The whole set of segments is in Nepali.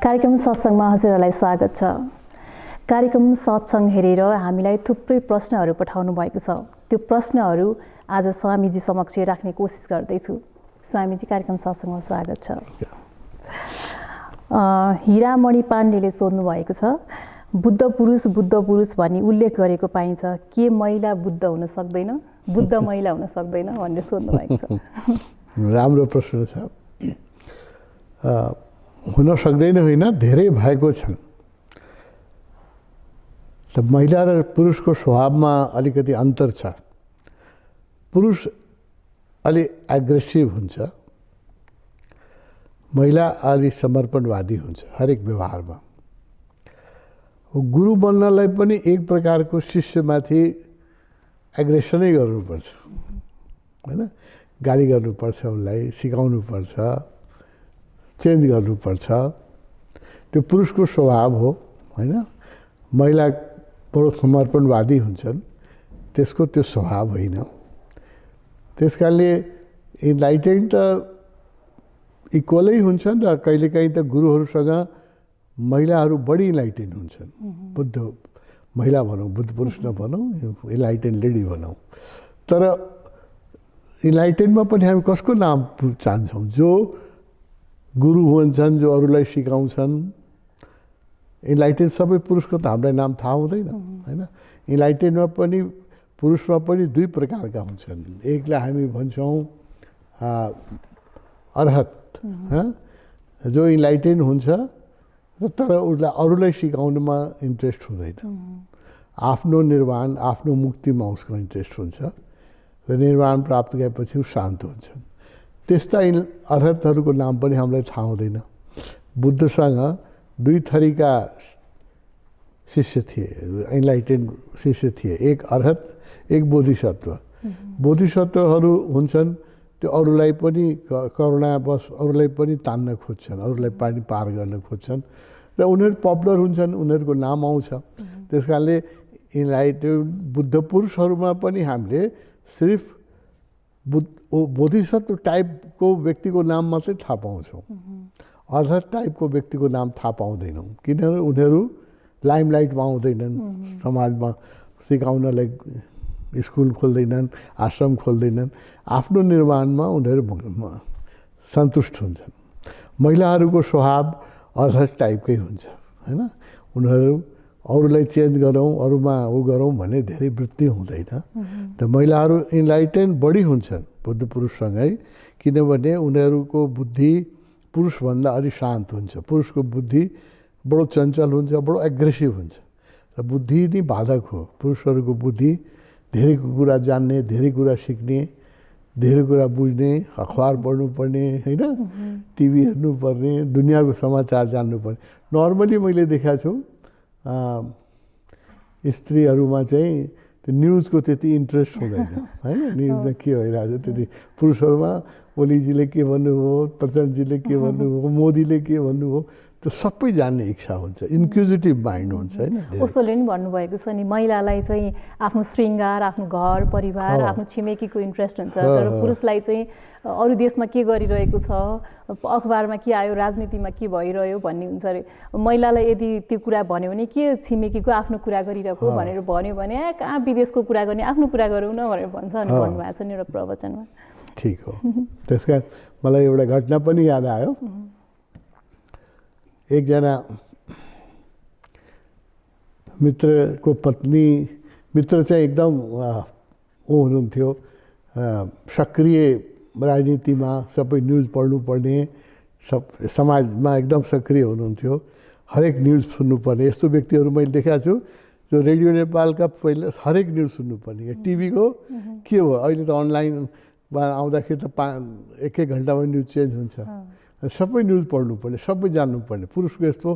कार्यक्रम सत्संगमा हजुरहरूलाई स्वागत छ। कार्यक्रम सत्संग हेरेर हामीलाई थुप्रै प्रश्नहरू पठाउनु भएको छ। त्यो प्रश्नहरू आज स्वामीजी समक्ष राख्ने कोसिस गर्दैछु। स्वामीजी, कार्यक्रम सत्संगमा स्वागत छ। हिरामणि पाण्डेले सोध्नु भएको छ, बुद्ध पुरुष भनी उल्लेख गरेको पाइन्छ, के महिला बुद्ध हुन सक्दैन, बुद्ध महिला हुन सक्दैन भनेर सोध्नु भएको छ। राम्रो प्रश्न छ। हुन सक्दैन होइन, धेरै भएको छन्। त महिला र पुरुषको स्वभावमा अलिकति अन्तर छ। पुरुष अलि एग्रेसिभ हुन्छ, महिला अलि समर्पणवादी हुन्छ हरेक व्यवहारमा। गुरु बन्नलाई पनि एक प्रकारको शिष्यमाथि एग्रेसनै गर्नुपर्छ होइन, गाली गर्नुपर्छ, उसलाई सिकाउनुपर्छ, चेन्ज गर्नुपर्छ। त्यो पुरुषको स्वभाव हो होइन। महिला बडो समर्पणवादी हुन्छन्, त्यसको त्यो स्वभाव होइन। त्यस कारणले इन्लाइटेन त इक्वलै हुन्छन् र कहिलेकाहीँ त गुरुहरूसँग महिलाहरू बढी इन्लाइटेन हुन्छन्। बुद्ध महिला भनौँ, बुद्ध पुरुष नभनौँ, इन्लाइटेन लेडी भनौँ। तर इन्लाइटेनमा पनि हामी कसको नाम चाहन्छौँ? जो गुरु हुन्छन्, जो अरूलाई सिकाउँछन्। इन्लाइटेन सबै पुरुषको त हामीलाई नाम थाहा हुँदैन होइन। इन्लाइटेनमा पनि पुरुषमा पनि दुई प्रकारका हुन्छन्। एकलाई हामी भन्छौँ अर्हत, जो इन्लाइटेन हुन्छ र तर उसलाई अरूलाई सिकाउनुमा इन्ट्रेस्ट हुँदैन। आफ्नो निर्वाण, आफ्नो मुक्तिमा उसको इन्ट्रेस्ट हुन्छ र निर्वाण प्राप्त गरेपछि ऊ शान्त हुन्छन्। त्यस्ता अर्हतहरूको नाम पनि हामीलाई थाहा हुँदैन। बुद्धसँग दुई थरीका शिष्य थिए, इन्लाइटेन शिष्य थिए। एक अर्हत, एक बोधिसत्व। बोधिसत्वहरू हुन्छन् त्यो अरूलाई पनि करुणावश अरूलाई पनि तान्न खोज्छन्, अरूलाई पनि पार गर्न खोज्छन् र उनीहरू पपुलर हुन्छन्, उनीहरूको नाम आउँछ। त्यस कारणले इन्लाइटेन बुद्ध पुरुषहरूमा पनि हामीले सिर्फ बोधिसत्व टाइपको व्यक्तिको नाम मात्रै थाहा पाउँछौँ। अर्हत टाइपको व्यक्तिको नाम थाहा पाउँदैनौँ, किनभने उनीहरू लाइमलाइटमा आउँदैनन्, समाजमा सिकाउनलाई स्कुल खोल्दैनन्, आश्रम खोल्दैनन्। आफ्नो निर्माणमा उनीहरू सन्तुष्ट हुन्छन्। महिलाहरूको स्वभाव अर्हत टाइपकै हुन्छ होइन। उनीहरू अरूलाई चेन्ज गरौँ, अरूमा गरौँ भन्ने धेरै वृत्ति हुँदैन। त महिलाहरू इन्लाइटेन बढी हुन्छन् बुद्ध पुरुषसँगै, किनभने उनीहरूको बुद्धि पुरुषभन्दा अलि शान्त हुन्छ। पुरुषको बुद्धि बडो चञ्चल हुन्छ, बडो एग्रेसिभ हुन्छ र बुद्धि नै बाधक हो। पुरुषहरूको बुद्धि धेरै कुरा जान्ने, धेरै कुरा सिक्ने, धेरै कुरा बुझ्ने, अखबार पढ्नुपर्ने होइन, टिभी हेर्नुपर्ने, दुनियाँको समाचार जान्नुपर्ने। नर्मली मैले देखाएको छु स्त्रीहरूमा चाहिँ त्यो न्युजको त्यति इन्ट्रेस्ट हुँदैन होइन। न्युजमा के भइरहेको छ त्यति। पुरुषहरूमा ओलीजीले के भन्नुभयो, प्रचण्डजीले के भन्नुभयो, मोदीले के भन्नुभयो, त्यो सबै जान्ने इच्छा हुन्छ, इन्क्युजिटिभ माइन्ड हुन्छ होइन। उसले नि भन्नुभएको छ नि, महिलालाई चाहिँ आफ्नो श्रृङ्गार, आफ्नो घर परिवार, आफ्नो छिमेकीको इन्ट्रेस्ट हुन्छ, तर पुरुषलाई चाहिँ अरू देशमा के गरिरहेको छ, अखबारमा के आयो, राजनीतिमा के भइरह्यो भन्ने हुन्छ अरे। महिलालाई यदि त्यो कुरा भन्यो भने के छिमेकीको आफ्नो कुरा गरिरहेको भनेर भन्यो भने कहाँ विदेशको कुरा गर्ने, आफ्नो कुरा गरौँ न भनेर भन्छ अनि भन्नुभएको छ नि एउटा प्रवचनमा। ठिक हो। त्यस कारण मलाई एउटा घटना पनि याद आयो। एकजना मित्रको पत्नी, मित्र चाहिँ एकदम ऊ हुनुहुन्थ्यो, सक्रिय राजनीतिमा, सबै न्युज पढ्नुपर्ने, सब समाजमा एकदम सक्रिय हुनुहुन्थ्यो, हरेक न्युज सुन्नुपर्ने। यस्तो व्यक्तिहरू मैले देखाएको छु जो रेडियो नेपालका पहिला हरेक न्युज सुन्नुपर्ने। टिभीको के हो, अहिले त अनलाइनमा आउँदाखेरि त एक घन्टामा न्युज चेन्ज हुन्छ सबै न्युज पढ्नुपर्ने, सबै जान्नुपर्ने, पुरुषको यस्तो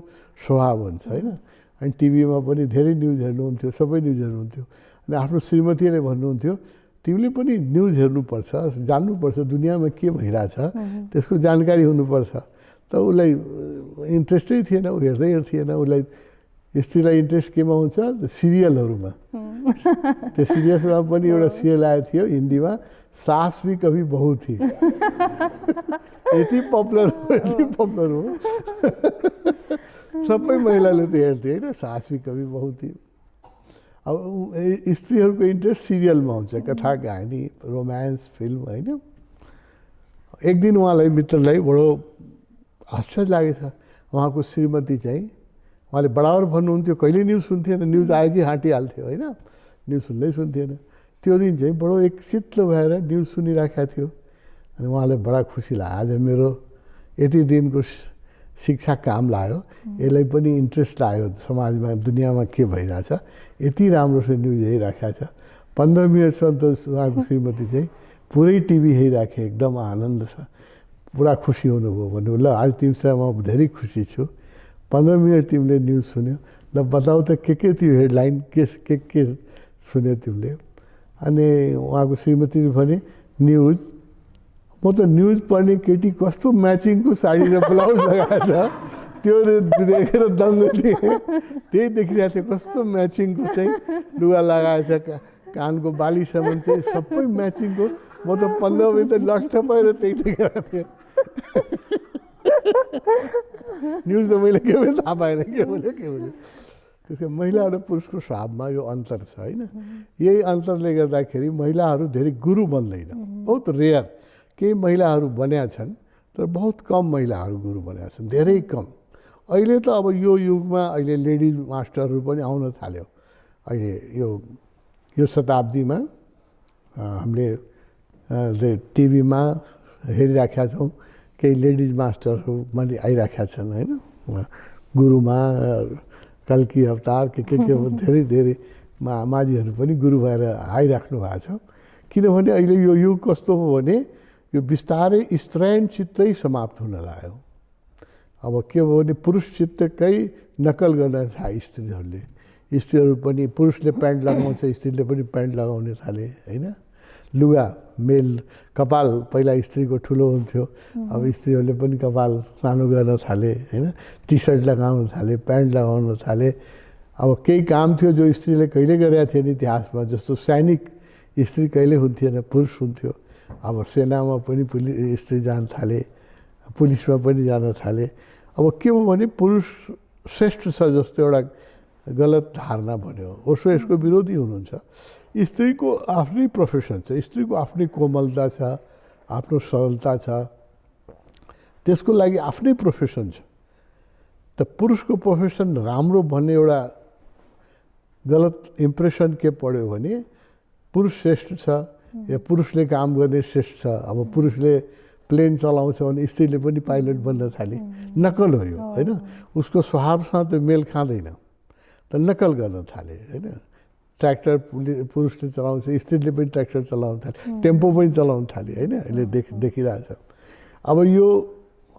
स्वभाव हुन्छ होइन। अनि टिभीमा पनि धेरै न्युज हेर्नुहुन्थ्यो, सबै न्युज हेर्नुहुन्थ्यो। अनि आफ्नो श्रीमतीले भन्नुहुन्थ्यो तिमीले पनि न्युज हेर्नुपर्छ, जान्नुपर्छ दुनियाँमा के भइरहेछ, त्यसको जानकारी हुनुपर्छ। त उसलाई इन्ट्रेस्टै थिएन, ऊ हेर्दै थिएन। उसलाई स्त्रीलाई इन्ट्रेस्ट केमा हुन्छ, सिरियलहरूमा। त्यो सिरियलमा पनि एउटा सिरियल आएको थियो हिन्दीमा, सास भी कभी बहू थी। यति पपुलर हो सबै महिलाले त हेर्थे होइन, सास भी कभी बहू थी। अब स्त्रीहरूको इन्ट्रेस्ट सिरियलमा हुन्छ, कथा कहानी, रोमान्स फिल्म होइन। एक दिन उहाँलाई मित्रलाई बडो आश्चर्य लागेछ। उहाँको श्रीमती चाहिँ उहाँले बराबर भन्नुहुन्थ्यो, कहिले न्युज सुन्थेन, न्युज आयो कि हाँटिहाल्थ्यो होइन, न्युज सुन्थेन। त्यो दिन चाहिँ बडो एकचित्त भएर न्युज सुनिराखेको थियो। अनि उहाँलाई बडा खुसी लाग्यो, आज मेरो यति दिनको शिक्षा काम लाग्यो, यसलाई पनि इन्ट्रेस्ट लाग्यो समाजमा दुनियाँमा के भइरहेछ, यति राम्रोसँग न्युज हेरिराखेको छ। 15 मिनटसम्म त उहाँको श्रीमती चाहिँ पुरै टिभी हेरिराखे, एकदम आनन्द छ, पुरा खुसी हुनुभयो। भन्नु ल आज तिमीसँग म धेरै खुसी छु, 15 मिनट तिमीले न्युज सुन्यो, ल बताऊ त के थियो हेडलाइन, के सुन्यो तिमीले। अनि उहाँको श्रीमतीले भने न्युज। म त न्युज पढ्ने केटी कस्तो म्याचिङको साडी र ब्लाउज लगाएको छ त्यो देखेर दङ्ग थिएँ। त्यही देखिरहेको थिएँ, कस्तो म्याचिङको चाहिँ लुगा लगाएछ, कानको बालीसम्म चाहिँ सबै म्याचिङको। म त 15 मिनट लट्ठ भएर त्यही देखेको थिएँ। न्युज त मैले के पनि थाहा पाएन, के भन्यो। त्यसको महिला र पुरुषको स्वभावमा यो अन्तर छ होइन। यही अन्तरले गर्दाखेरि महिलाहरू धेरै गुरु बन्दैन, बहुत रेयर। केही महिलाहरू बन्या छन्, तर बहुत कम महिलाहरू गुरु बन्या छन्, धेरै कम। अहिले त अब यो युगमा अहिले लेडिज मास्टरहरू पनि आउन थाल्यो। अहिले यो शताब्दीमा हामीले टिभीमा हेरिराखेका छौँ, केही लेडिज मास्टरहरू पनि आइराखेका छन् होइन। गुरुमा कल्की अवतार के धेरै माझीहरू पनि गुरु भएर आइराख्नु भएको छ। किनभने अहिले यो युग कस्तो हो भने यो बिस्तारै स्त्रैण चित्तै समाप्त हुन लाग्यो। अब के भयो भने पुरुष चित्तकै नकल गर्न थाले स्त्रीहरूले। स्त्रीहरू पनि पुरुषले प्यान्ट लगाउँछ, स्त्रीले पनि प्यान्ट लगाउने थाले होइन। लुगा मेल कपाल पहिला स्त्रीको ठुलो हुन्थ्यो, अब स्त्रीहरूले पनि कपाल सानो गर्न थाले होइन। टी सर्ट लगाउन थाले, प्यान्ट लगाउन थाले। अब केही काम थियो जो स्त्रीले कहिले गरेका थिएन इतिहासमा, जस्तो सैनिक स्त्री कहिले हुन्थेन, पुरुष हुन्थ्यो। अब सेनामा पनि स्त्री जान थाले, पुलिसमा पनि जान थाले। अब के हो भने पुरुष श्रेष्ठ छ जस्तो एउटा गलत धारणा बन्यो। ओसो यसको विरोधी हुनुहुन्छ। स्त्रीको आफ्नै प्रोफेसन छ, स्त्रीको आफ्नै कोमलता छ, आफ्नो सरलता छ, त्यसको लागि आफ्नै प्रोफेसन छ। त पुरुषको प्रोफेसन राम्रो भन्ने एउटा गलत इम्प्रेसन के पढ्यो भने पुरुष श्रेष्ठ छ या पुरुषले काम गर्ने श्रेष्ठ छ। अब पुरुषले प्लेन चलाउँछ भने स्त्रीले पनि पाइलट बन्न थाले, नकल हो यो होइन। उसको स्वभावसँग त मेल खाँदैन, त नकल गर्न थाले होइन। ट्र्याक्टर पुरुषले चलाउँछ, स्त्रीले पनि ट्र्याक्टर चलाउन थाले, टेम्पो पनि चलाउन थाले होइन। अहिले देखिरहेछ। अब यो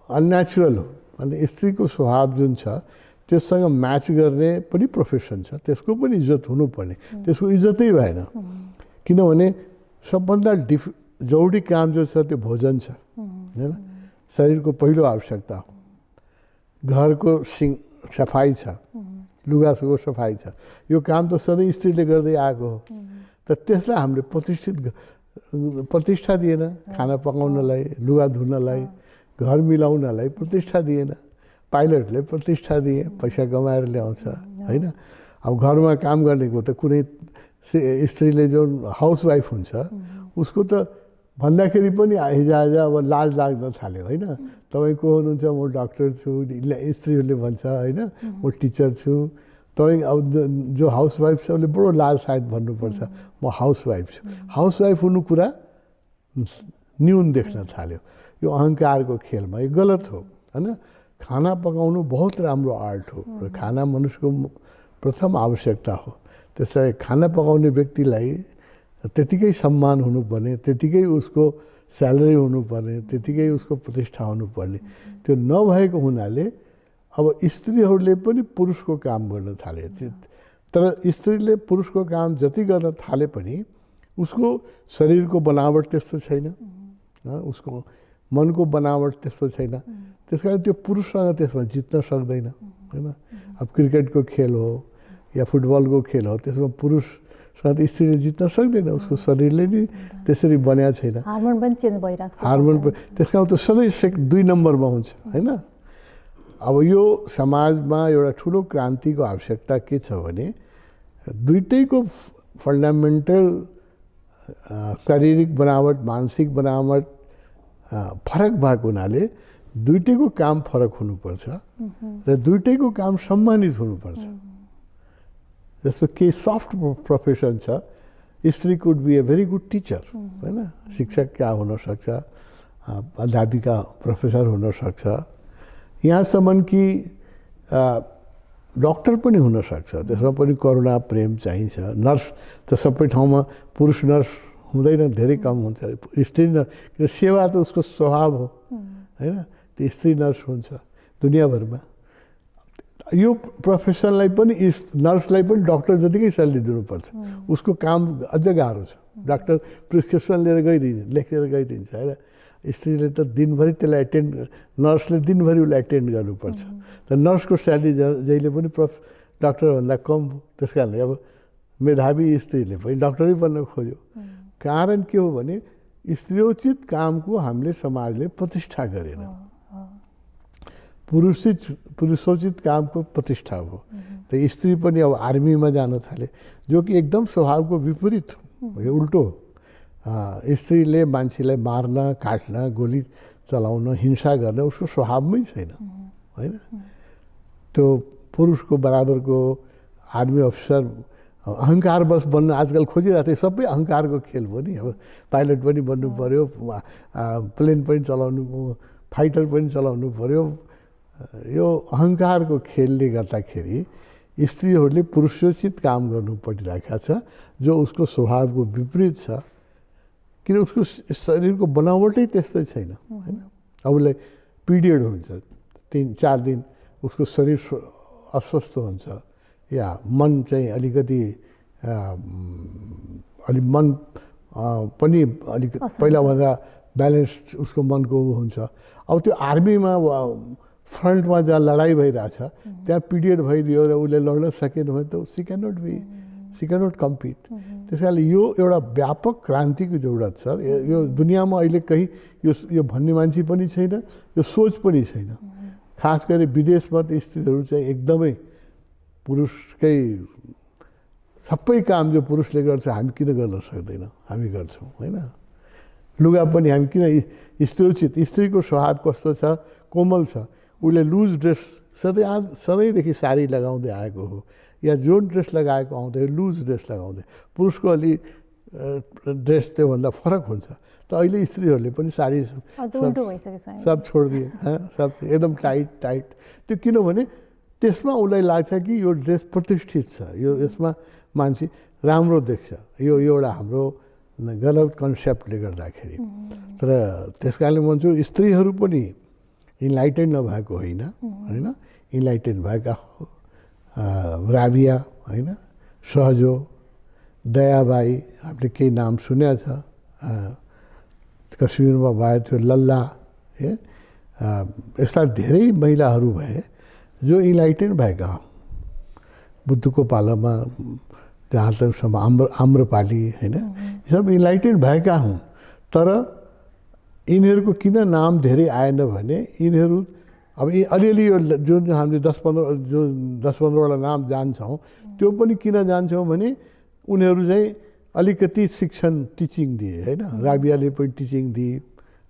अननेचुरल हो। अनि स्त्रीको स्वभाव जुन छ त्यससँग म्याच गर्ने पनि प्रोफेसन छ, त्यसको पनि इज्जत हुनुपर्ने। त्यसको इज्जतै भएन, किनभने सबभन्दा जरुरी काम जो छ त्यो भोजन छ होइन। शरीरको पहिलो आवश्यकता हो। घरको सफाइ छ, लुगाको सफाइ छ, यो काम त सधैँ स्त्रीले गर्दै आएको हो। त त्यसलाई हामीले प्रतिष्ठा दिएन। खाना पकाउनलाई, लुगा धुनलाई, घर मिलाउनलाई प्रतिष्ठा दिएन। पाइलटले प्रतिष्ठा दिए, पैसा कमाएर ल्याउँछ होइन। अब घरमा काम गर्नेको त कुनै स्त्रीले जो हाउसवाइफ हुन्छ उसको त भन्दाखेरि पनि हिजोआज अब लाज लाग्न थाल्यो होइन। तपाईँ को हुनुहुन्छ? म डक्टर छु, स्त्रीहरूले भन्छ होइन, म टिचर छु। तपाईँ अब जो हाउसवाइफ छ उसले बडो लाज सायद भन्नुपर्छ, म हाउसवाइफ छु। हाउसवाइफ हुनु कुरा न्यून देख्न थाल्यो। यो अहङ्कारको खेलमा यो गलत हो होइन। खाना पकाउनु बहुत राम्रो आर्ट हो र खाना मनुष्यको प्रथम आवश्यकता हो। त्यसलाई खाना पकाउने व्यक्तिलाई त्यतिकै सम्मान हुनुपर्ने, त्यतिकै उसको स्यालेरी हुनुपर्ने, त्यतिकै उसको प्रतिष्ठा हुनुपर्ने, त्यो नभएको हुनाले अब स्त्रीहरूले पनि पुरुषको काम गर्न थाले। तर स्त्रीले पुरुषको काम जति गर्न थाले पनि उसको शरीरको बनावट त्यस्तो छैन, उसको मनको बनावट त्यस्तो छैन, त्यस कारण त्यो पुरुषसँग त्यसमा जित्न सक्दैन होइन। अब क्रिकेटको खेल हो या फुटबलको खेल हो, त्यसमा पुरुषसँग स्त्रीले जित्न सक्दैन, उसको शरीरले नै त्यसरी बन्या छैन, हार्मोन पनि चेन्ज भइरहेको छ, हार्मोन पनि। त्यस कारण त्यो सधैँ 2 नम्बरमा हुन्छ होइन। अब यो समाजमा एउटा ठुलो क्रान्तिको आवश्यकता के छ भने दुइटैको फन्डामेन्टल शारीरिक बनावट, मानसिक बनावट फरक भएको हुनाले दुइटैको काम फरक हुनुपर्छ र दुइटैको काम सम्मानित हुनुपर्छ। जस्तो केही सफ्ट प्रोफेसन छ, स्त्री could be a very good teacher होइन, शिक्षक क्या हुनसक्छ, अध्यापिका प्रोफेसर हुनसक्छ, यहाँसम्म कि डक्टर पनि हुनसक्छ, त्यसमा पनि करुणा प्रेम चाहिन्छ। नर्स त सबै ठाउँमा पुरुष नर्स हुँदैन, धेरै कम हुन्छ, स्त्री नर्स, किन सेवा त उसको स्वभाव हो होइन, त्यो स्त्री नर्स हुन्छ दुनियाँभरमा। यो प्रोफेसनलाई पनि नर्सलाई पनि डक्टर जतिकै स्यालेरी दिनुपर्छ, उसको काम अझ गाह्रो छ। डक्टर प्रिस्क्रिप्सन लिएर लेखेर गइदिन्छ होइन, स्त्रीले त दिनभरि त्यसलाई एटेन्ड, नर्सले दिनभरि उसलाई एटेन्ड गर्नुपर्छ। त नर्सको स्यालेरी जहिले पनि डक्टरभन्दा कम, त्यस कारणले अब मेधावी स्त्रीले पनि डक्टरै बन्न खोज्यो। कारण के हो भने स्त्रीयोचित कामको हामीले समाजले प्रतिष्ठा गरेन, पुरुषोचित कामको प्रतिष्ठा हो। त स्त्री पनि अब आर्मीमा जान थाले, जो कि एकदम स्वभावको विपरीत हो, यो उल्टो हो। स्त्रीले मान्छेलाई मार्न, काट्न, गोली चलाउन, हिंसा गर्न उसको स्वभावमै छैन होइन। त्यो पुरुषको बराबरको आर्मी अफिसर अहङ्कारवश बन्न आजकल खोजिरहेको थियो, सबै अहङ्कारको खेल हो नि। अब पाइलट पनि बन्नु पऱ्यो, प्लेन पनि चलाउनु, फाइटर पनि चलाउनु पऱ्यो। यो अहङ्कारको खेलले गर्दाखेरि स्त्रीहरूले पुरुषोचित काम गर्नु परिरहेको छ, जो उसको स्वभावको विपरीत छ, किन उसको शरीरको बनावटै त्यस्तै छैन होइन। अब उसलाई पिरियड हुन्छ, 3-4 दिन उसको शरीर अस्वस्थ हुन्छ, या मन चाहिँ अलिकति मन पनि अलिक पहिलाभन्दा ब्यालेन्स उसको मनको हुन्छ। अब त्यो आर्मीमा फ्रन्टमा जहाँ लडाइँ भइरहेछ त्यहाँ पिरियड भइदियो र उसले लड्न सकेन भने त सी क्यानट कम्पिट। त्यस कारणले यो एउटा व्यापक क्रान्तिको जरुरत छ। यो दुनियाँमा अहिले कहीँ यो भन्ने मान्छे पनि छैन, यो सोच पनि छैन। खास गरी विदेशमा त स्त्रीहरू चाहिँ एकदमै पुरुषकै सबै काम जो पुरुषले गर्छ हामी किन गर्न सक्दैनौँ, हामी गर्छौँ होइन। लुगा पनि हामी किन, स्त्रीयोचित, स्त्रीको स्वभाव कस्तो छ, कोमल छ, उसले लुज ड्रेस सधैँदेखि साडी लगाउँदै आएको हो, या जुन ड्रेस लगाएको आउँदै लुज ड्रेस लगाउँदै। पुरुषको अलि ड्रेस त्योभन्दा फरक हुन्छ। त अहिले स्त्रीहरूले पनि साडी सब छोडिदिए, सब एकदम टाइट। त्यो किनभने त्यसमा उसलाई लाग्छ कि यो ड्रेस प्रतिष्ठित छ, यसमा मान्छे राम्रो देख्छ। यो एउटा हाम्रो गलत कन्सेप्टले गर्दाखेरि। तर त्यस कारणले भन्छु स्त्रीहरू पनि इन्लाइटेन नभएको होइन, इन्लाइटेन भएका राबिया होइन, सहजो, दयाबाई, हामीले केही नाम सुनेको छ, कश्मीरमा भए त्यो लल्ला, यस्ता धेरै महिलाहरू भए जो इन्लाइटेन भएका हुन्। बुद्धको पालामा जहाँ तकसम्म आम्रपाली होइन, सब इन्लाइटेन भएका हुन्। तर यिनीहरूको किन नाम धेरै आएन भने यिनीहरू अब अलिअलि यो जुन हामीले 10-15वटा नाम जान्छौँ, त्यो पनि किन जान्छौँ भने उनीहरू चाहिँ अलिकति शिक्षण टिचिङ दिए होइन। राबियाले पनि टिचिङ दिए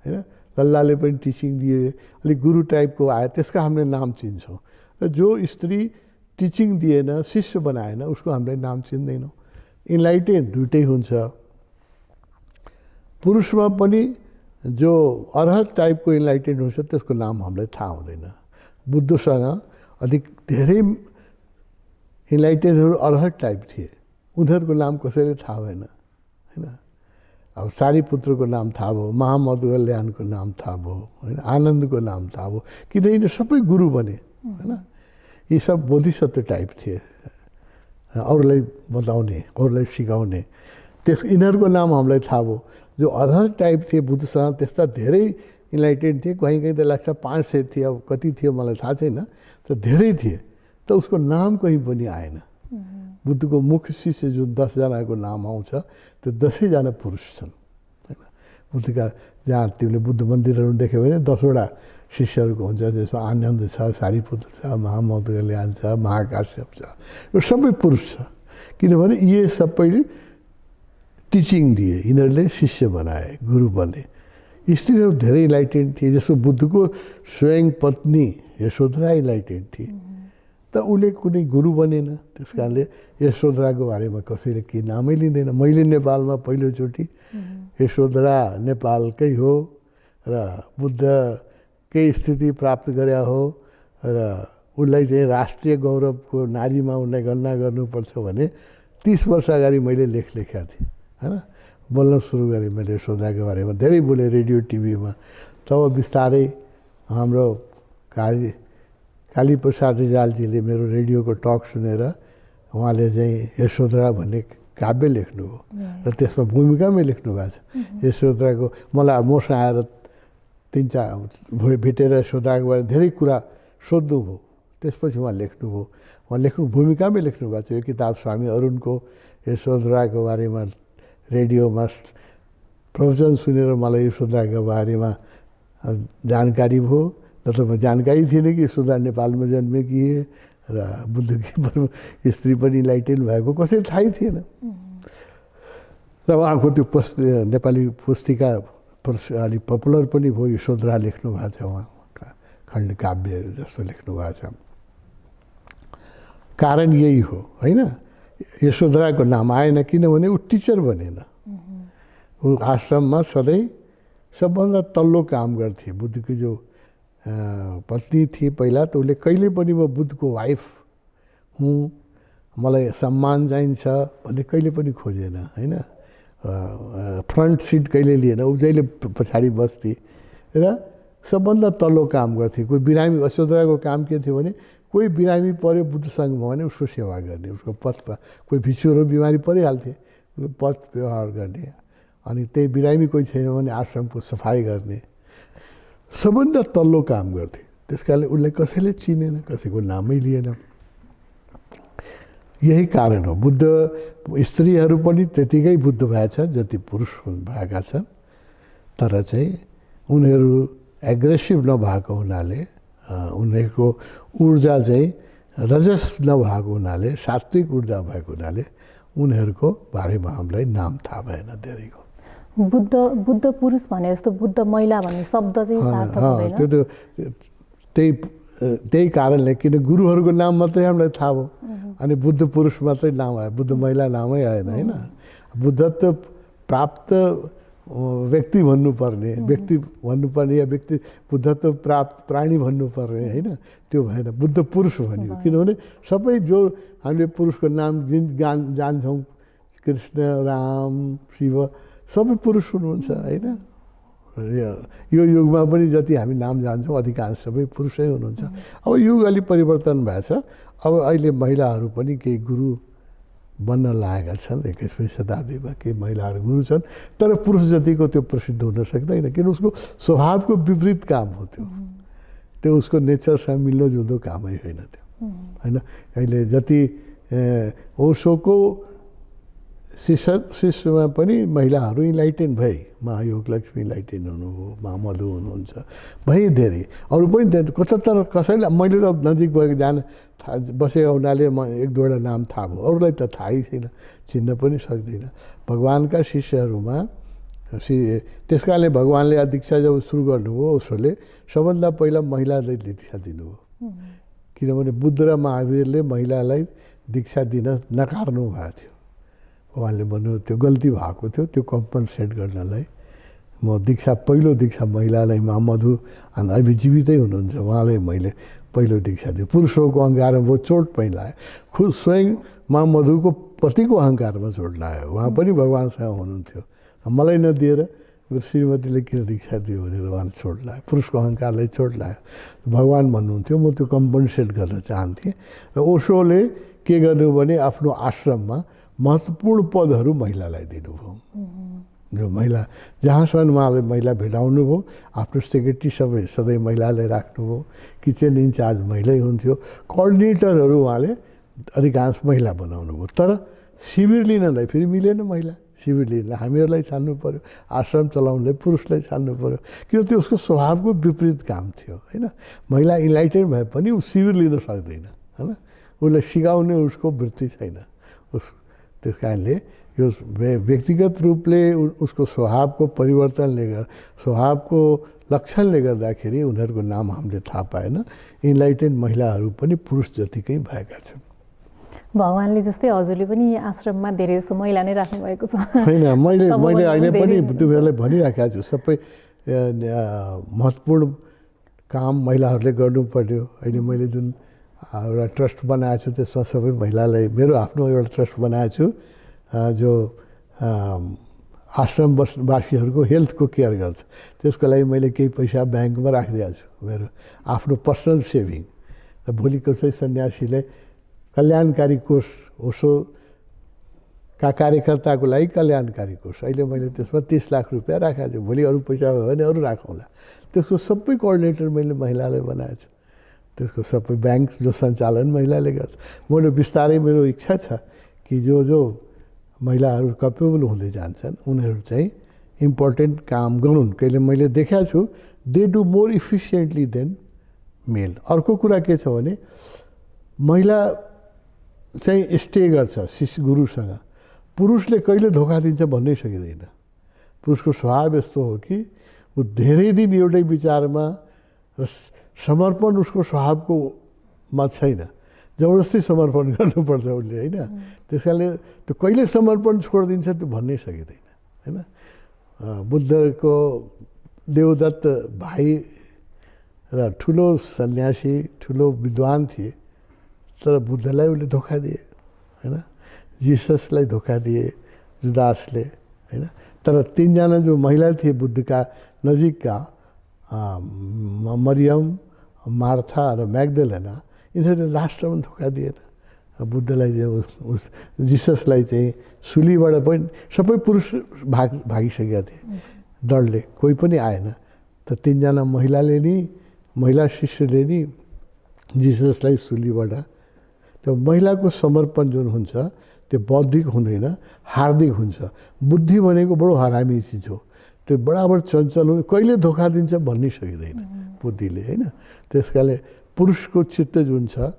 होइन, लल्लाले पनि टिचिङ दिए, अलिक गुरु टाइपको आयो, त्यसका हामीले नाम चिन्छौँ। र जो स्त्री टिचिङ दिएन, शिष्य बनाएन, उसको हामीले नाम चिन्दैनौँ। इन्लाइटेन दुइटै हुन्छ। पुरुषमा पनि जो अर्हत टाइपको इन्लाइटेन हुन्छ त्यसको नाम हामीलाई थाहा हुँदैन। बुद्धसँग अधिक धेरै इन्लाइटेनहरू अर्हत टाइप थिए, उनीहरूको नाम कसैले थाहा भएन होइन। अब सारीपुत्रको नाम थाहा भयो, महामधु कल्याणको नाम थाहा भयो होइन, आनन्दको नाम थाहा भयो, किन यिनीहरू सबै गुरु बने होइन। यी सब बोधिसत्व टाइप थिए, अरूलाई बताउने, अरूलाई सिकाउने। यिनीहरूको नाम हामीलाई थाहा भयो। जो अदर टाइप थिए बुद्धसँग त्यस्ता धेरै इन्लाइटेड थिए, कहीँ कहीँ त लाग्छ 500 थिए, अब कति थियो मलाई थाहा छैन, तर धेरै थिए, त उसको नाम कहीँ पनि आएन। बुद्धको मुख्य शिष्य जुन 10 जनाको नाम आउँछ त्यो 10 जना पुरुष छन् होइन। बुद्धका जहाँ तिमीले बुद्ध मन्दिरहरू देख्यो भने 10 वटा शिष्यहरूको हुन्छ, जसमा आनन्द छ, सारीपुत्र छ, महामधु कल्याण छ, महाकाश्यप छ, यो सबै पुरुष छ। किनभने यी सबै टिचिङ दिए, यिनीहरूले शिष्य बनाए, गुरु बने। स्त्रीहरू धेरै इन्लाइटेड थिए, जसको बुद्धको स्वयं पत्नी यशोधरा इन्लाइटेड थिए, त उसले कुनै गुरु बनेन। त्यस कारणले यशोधराको बारेमा कसैले के नामै लिँदैन। मैले नेपालमा पहिलोचोटि यशोधरा नेपालकै हो र बुद्धकै स्थिति प्राप्त गरे हो र उसलाई चाहिँ राष्ट्रिय गौरवको नारीमा उसलाई गणना गर्नुपर्छ भने 30 वर्ष अगाडि मैले लेखेका थिएँ होइन। बोल्न सुरु गरेँ मैले यशोधराको बारेमा, धेरै बोलेँ रेडियो टिभीमा। तब बिस्तारै हाम्रो कालीप्रसाद रिजालजीले मेरो रेडियोको टक सुनेर उहाँले चाहिँ यशोधरा भन्ने काव्य लेख्नुभयो र त्यसमा भूमिकामै लेख्नु भएको छ। यशोधराको मलाई मसँग आएर 3-4 भेटेर यशोधराको बारे धेरै कुरा सोध्नुभयो, त्यसपछि उहाँ लेख्नुभयो। उहाँ भूमिकामै लेख्नु भएको छ। यो किताब स्वामी अरुणको यशोधराको बारेमा रेडियोमा प्रवचन सुनेर मलाई यशोधराको बारेमा जानकारी भयो। नत्र म जानकारी थिएन कि यशोधरा नेपालमा जन्मेकी र बुद्धकी स्त्री पनि इन्लाइटेन भएको कसैले थाहै थिएन। र उहाँको त्यो नेपाली पुस्तिका अलिक पपुलर पनि भयो। यशोधरा लेख्नु भएको छ, उहाँ खण्ड काव्यहरू जस्तो लेख्नु भएको छ। कारण यही हो होइन, यशोधराको नाम आएन किनभने ऊ टिचर बनेन। ऊ आश्रममा सधैँ सबभन्दा तल्लो काम गर्थे। बुद्धको जो पत्नी थिए पहिला, त उसले कहिले पनि म बुद्धको वाइफ हुँ, मलाई सम्मान चाहिन्छ भन्ने कहिले पनि खोजेन होइन। फ्रन्ट सिट कहिले लिएन, ऊ जहिले पछाडि बस्थे र सबभन्दा तल्लो काम गर्थे। कोही बिरामी, यशोधराको काम के थियो भने कोही बिरामी पऱ्यो बुद्धसँग भयो भने उसको सेवा गर्ने, उसको पथमा कोही भिक्षुहरू बिमारी परिहाल्थे, पथ व्यवहार गर्ने, अनि त्यही बिरामी कोही छैन भने आश्रमको सफाइ गर्ने, सबभन्दा तल्लो काम गर्थे। त्यस कारणले उसलाई कसैले चिनेन, कसैको नामै लिएन। यही कारण हो बुद्ध स्त्रीहरू पनि त्यतिकै बुद्ध भएछ जति पुरुष भएका छन्, तर चाहिँ उनीहरू एग्रेसिभ नभएको हुनाले, उनीहरूको ऊर्जा चाहिँ रजस नभएको हुनाले, सात्विक ऊर्जा भएको हुनाले उनीहरूको बारेमा हामीलाई नाम थाहा भएन धेरैको। बुद्ध पुरुष भने जस्तो बुद्ध महिला भन्ने शब्द चाहिँ सार्थक हुँदैन। त्यो त त्यही कारणले, किन गुरुहरूको नाम मात्रै हामीलाई थाहा भयो अनि बुद्ध पुरुष मात्रै नाम आयो, बुद्ध महिला नामै आएन होइन। बुद्धत्व प्राप्त व्यक्ति भन्नुपर्ने, या व्यक्ति बुद्धत्व प्राप्त प्राणी भन्नुपर्ने होइन, त्यो भएन, बुद्ध पुरुष भनियो। किनभने सबै जो हामीले पुरुषको नाम जान्छौँ, कृष्ण, राम, शिव, सबै पुरुष हुनुहुन्छ होइन। यो युगमा पनि जति हामी नाम जान्छौँ अधिकांश सबै पुरुषै हुनुहुन्छ। अब युग अलिक परिवर्तन भएछ, अब अहिले महिलाहरू पनि केही गुरु बन्न लागेका छन्। 21वीं शताब्दीमा केही महिलाहरू गुरु छन्, तर पुरुष जतिको त्यो प्रसिद्ध हुन सक्दैन, किन उसको स्वभावको विपरीत काम हो त्यो उसको नेचरसँग मिल्दोजुल्दो कामै होइन त्यो होइन। अहिले जति ओशोको शिष्यमा पनि महिलाहरू इन्लाइटेन भए, महायोग लक्ष्मी इन्लाइटेन हुनुभयो, महामधु हुनुहुन्छ, भए धेरै अरू पनि कतातर कसैले, मैले त नजिक भएको बसेको हुनाले म 1-2वटा नाम थाहा भयो, अरूलाई त थाहै छैन, चिन्न पनि सक्दैन। भगवान्का शिष्यहरूमा त्यस कारणले भगवान्ले दीक्षा जब सुरु गर्नुभयो ओशोले सबभन्दा पहिला महिलालाई दीक्षा दिनुभयो, किनभने बुद्ध र महावीरले महिलालाई दीक्षा दिन नकार्नु भएको थियो। उहाँले भन्नु त्यो गल्ती भएको थियो, त्यो कम्पन्सेट गर्नलाई म पहिलो दीक्षा महिलालाई, महामधु अहिले जीवितै हुनुहुन्छ, उहाँलाई मैले पहिलो दीक्षा दिएँ। पुरुषहरूको अहङ्कारमा बहुत चोट पनि लाग्यो, स्वयं महामधुको पतिको अहङ्कारमा चोट लाग्यो, उहाँ पनि भगवान्सँग हुनुहुन्थ्यो, मलाई नदिएर मेरो श्रीमतीले किन दीक्षा दियो भनेर उहाँले चोट लाग्यो, पुरुषको अहङ्कारलाई चोट लाग्यो। भगवान् भन्नुहुन्थ्यो म त्यो कम्पन्सेट गर्न चाहन्थेँ। र ओशोले के गर्नु भने आफ्नो आश्रममा महत्त्वपूर्ण पदहरू महिलालाई दिनुभयो। जो महिला जहाँसम्म उहाँले महिला भेटाउनु भयो, आफ्नो सेक्रेटरी सबै सधैँ महिलालाई राख्नुभयो, किचन इन्चार्ज महिलै हुन्थ्यो, कोअर्डिनेटरहरू उहाँले अधिकांश महिला बनाउनु भयो। तर शिविर लिनलाई फेरि मिलेन, महिला शिविर लिन हामीहरूलाई छान्नु पऱ्यो, आश्रम चलाउनलाई पुरुषलाई छान्नु पऱ्यो, किनकि उसको स्वभावको विपरीत काम थियो होइन। महिला इन्लाइटेड भए पनि ऊ शिविर लिन सक्दैन होइन, उसलाई सिकाउने उसको वृत्ति छैन उस। त्यस कारणले यो व्यक्तिगत रूपले उसको स्वभावको परिवर्तनले स्वभावको लक्षणले गर्दाखेरि उनीहरूको नाम हामीले थाहा पाएन। इन्लाइटेड महिलाहरू पनि पुरुष जतिकै भएका छन्। भगवान्ले जस्तै हजुरले पनि आश्रममा धेरै जस्तो महिला नै राख्नुभएको छ होइन। मैले अहिले पनि त्यो बेलालाई भनिराखेको छु, सबै महत्त्वपूर्ण काम महिलाहरूले गर्नु पर्यो। अहिले मैले जुन एउटा ट्रस्ट बनाएको छु त्यसमा सबै महिलालाई, मेरो आफ्नो एउटा ट्रस्ट बनाएको छु जो आश्रमवासीहरूको हेल्थको केयर गर्छ। त्यसको लागि मैले केही पैसा ब्याङ्कमा राखिदिएको छु, मेरो आफ्नो पर्सनल सेभिङ। र भोलि कसै सन्यासीले कल्याणकारी कोष, ओशोका कार्यकर्ताको लागि कल्याणकारी कोष, अहिले मैले त्यसमा 30 लाख रुपियाँ राखेको छु। भोलि अरू पैसा भयो भने अरू राखौँला। त्यसको सबै कोअर्डिनेटर मैले महिलालाई बनाएको छु। त्यसको सबै ब्याङ्क जो सञ्चालन महिलाले गर्छ। मैले बिस्तारै मेरो इच्छा छ कि जो महिलाहरू कपेबल हुँदै जान्छन् उनीहरू चाहिँ इम्पोर्टेन्ट काम गरून्। कहिले मैले देखाएको छु they do more efficiently than male. अर्को कुरा के छ भने महिला चाहिँ स्टे गर्छ शिष्य गुरुसँग, पुरुषले कहिले धोका दिन्छ भन्नै सकिँदैन। पुरुषको स्वभाव यस्तो हो कि ऊ धेरै दिन एउटै विचारमा र समर्पण उसको स्वभावकोमा छैन, जबरजस्ती समर्पण गर्नुपर्छ उसले होइन। त्यस कारणले त्यो कहिले समर्पण छोडिदिन्छ त्यो भन्नै सकिँदैन होइन। बुद्धको देवदत्त भाइ र ठुलो सन्यासी, ठुलो विद्वान थिए, तर बुद्धलाई उसले धोका दिए होइन, जिससलाई धोका दिए जुदासले होइन। तर 3 जना जो महिला थिए बुद्धका नजिकका, मरियम, मार्था र म्याग्दलेना, यिनीहरूले लास्टमा धोका दिएन बुद्धलाई। उस जिससलाई चाहिँ सुलीबाट पनि सबै पुरुष भागिसकेका थिए डरले, कोही पनि आएन। त 3 जना महिला शिष्यले नि जिससलाई सुलीबाट, त्यो महिलाको समर्पण जुन हुन्छ त्यो बौद्धिक हुँदैन, हार्दिक हुन्छ। बुद्धि भनेको बडो हरामी चिज हो, त्यो बराबर चञ्चल हो, कहिले धोका दिन्छ भन्नै सकिँदैन बुद्धिले होइन। त्यस कारणले पुरुषको चित्त जुन छ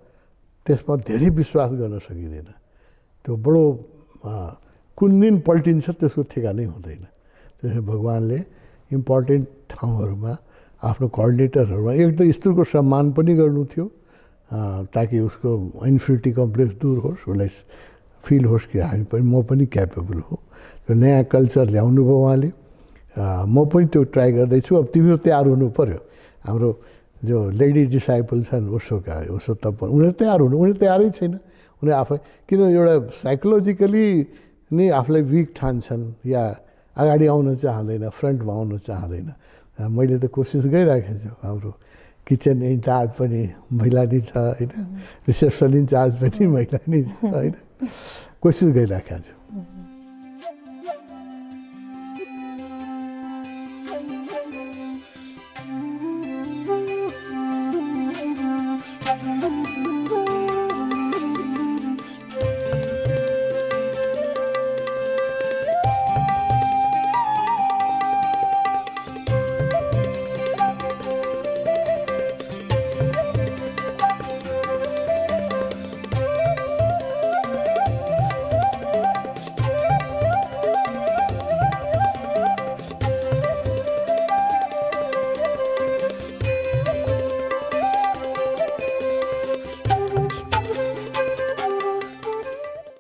त्यसमा धेरै विश्वास गर्न सकिँदैन। त्यो बडो कुन दिन पल्टिन्छ त्यसको ठेगानै हुँदैन। त्यसैले भगवान्ले इम्पोर्टेन्ट ठाउँहरूमा आफ्नो कोअर्डिनेटरहरूमा एक त स्त्रीको सम्मान पनि गर्नु थियो ताकि उसको इन्फिरिटी कम्प्लेक्स दूर होस्, उसलाई फिल होस् कि म पनि क्यापेबल हो। त्यो नयाँ कल्चर ल्याउनु भयो उहाँले, म पनि त्यो ट्राई गर्दैछु। अब तिमीहरू तयार हुनु पऱ्यो। हाम्रो जो लेडी डिसाइपल छन् ओशो तपन, उनीहरू तयार हुनु, उनीहरू तयारै छैन। उनीहरू आफै किन एउटा साइकोलोजिकली नै आफूलाई विक ठान्छन् या अगाडि आउन चाहँदैन, फ्रन्टमा आउन चाहँदैन। मैले त कोसिस गरिराखेको छु, हाम्रो किचन इन्चार्ज पनि महिला नै छ होइन, रिसेप्सन इन्चार्ज पनि महिला नै छ होइन, कोसिस गरिराखेको छु।